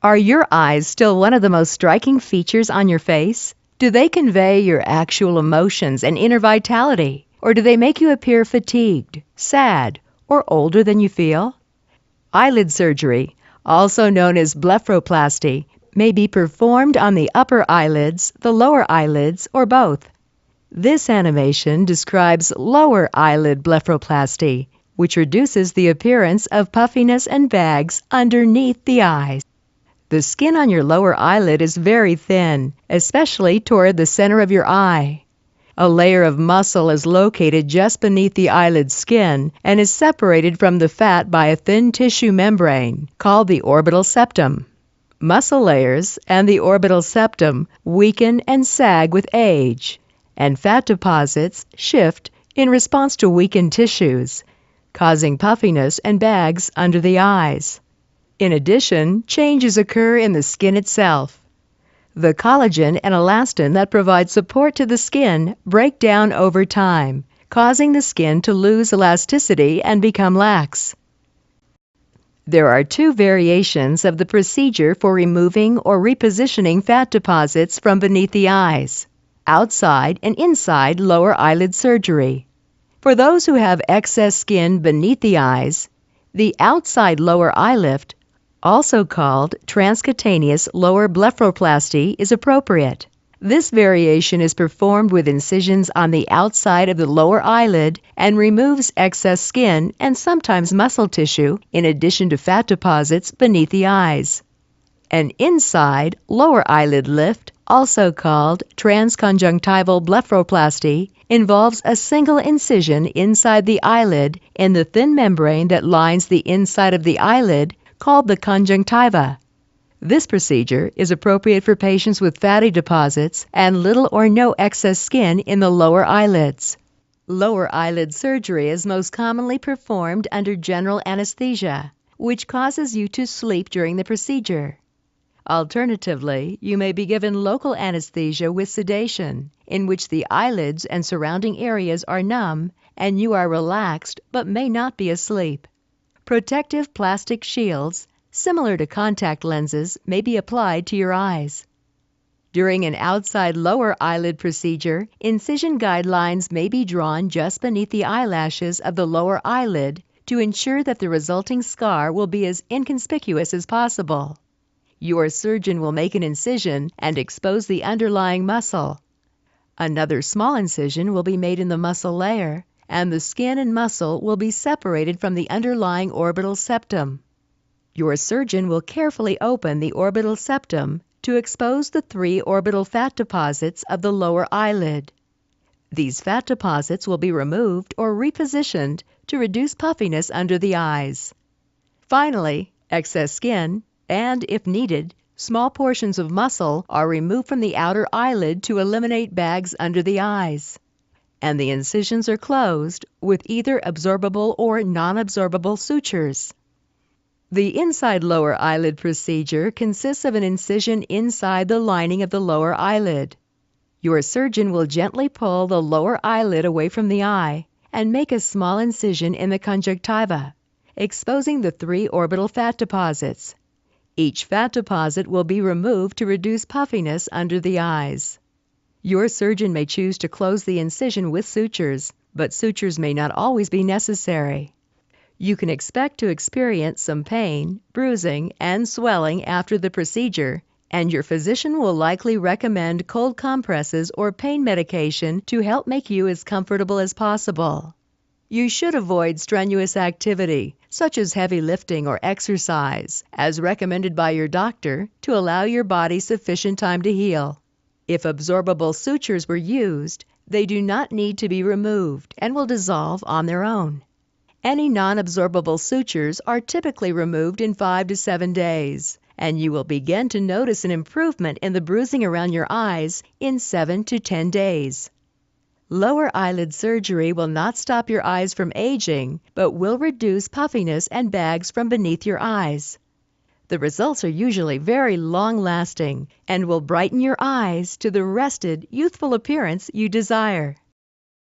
Are your eyes still one of the most striking features on your face? Do they convey your actual emotions and inner vitality, or do they make you appear fatigued, sad, or older than you feel? Eyelid surgery, also known as blepharoplasty, may be performed on the upper eyelids, the lower eyelids, or both. This animation describes lower eyelid blepharoplasty, which reduces the appearance of puffiness and bags underneath the eyes. The skin on your lower eyelid is very thin, especially toward the center of your eye. A layer of muscle is located just beneath the eyelid skin and is separated from the fat by a thin tissue membrane called the orbital septum. Muscle layers and the orbital septum weaken and sag with age, and fat deposits shift in response to weakened tissues, causing puffiness and bags under the eyes. In addition, changes occur in the skin itself. The collagen and elastin that provide support to the skin break down over time, causing the skin to lose elasticity and become lax. There are two variations of the procedure for removing or repositioning fat deposits from beneath the eyes: outside and inside lower eyelid surgery. For those who have excess skin beneath the eyes, the outside lower eye lift, also called transcutaneous lower blepharoplasty, is appropriate. This variation is performed with incisions on the outside of the lower eyelid and removes excess skin and sometimes muscle tissue in addition to fat deposits beneath the eyes. An inside lower eyelid lift, also called transconjunctival blepharoplasty, involves a single incision inside the eyelid in the thin membrane that lines the inside of the eyelid, called the conjunctiva. This procedure is appropriate for patients with fatty deposits and little or no excess skin in the lower eyelids. Lower eyelid surgery is most commonly performed under general anesthesia, which causes you to sleep during the procedure. Alternatively, you may be given local anesthesia with sedation, in which the eyelids and surrounding areas are numb and you are relaxed but may not be asleep. Protective plastic shields, similar to contact lenses, may be applied to your eyes. During an outside lower eyelid procedure, incision guidelines may be drawn just beneath the eyelashes of the lower eyelid to ensure that the resulting scar will be as inconspicuous as possible. Your surgeon will make an incision and expose the underlying muscle. Another small incision will be made in the muscle layer, and the skin and muscle will be separated from the underlying orbital septum. Your surgeon will carefully open the orbital septum to expose the 3 orbital fat deposits of the lower eyelid. These fat deposits will be removed or repositioned to reduce puffiness under the eyes. Finally, excess skin and, if needed, small portions of muscle are removed from the outer eyelid to eliminate bags under the eyes, and the incisions are closed with either absorbable or non-absorbable sutures. The inside lower eyelid procedure consists of an incision inside the lining of the lower eyelid. Your surgeon will gently pull the lower eyelid away from the eye and make a small incision in the conjunctiva, exposing the 3 orbital fat deposits. Each fat deposit will be removed to reduce puffiness under the eyes. Your surgeon may choose to close the incision with sutures, but sutures may not always be necessary. You can expect to experience some pain, bruising, and swelling after the procedure, and your physician will likely recommend cold compresses or pain medication to help make you as comfortable as possible. You should avoid strenuous activity, such as heavy lifting or exercise, as recommended by your doctor to allow your body sufficient time to heal. If absorbable sutures were used, they do not need to be removed and will dissolve on their own. Any non-absorbable sutures are typically removed in 5 to 7 days, and you will begin to notice an improvement in the bruising around your eyes in 7 to 10 days. Lower eyelid surgery will not stop your eyes from aging, but will reduce puffiness and bags from beneath your eyes. The results are usually very long-lasting and will brighten your eyes to the rested, youthful appearance you desire.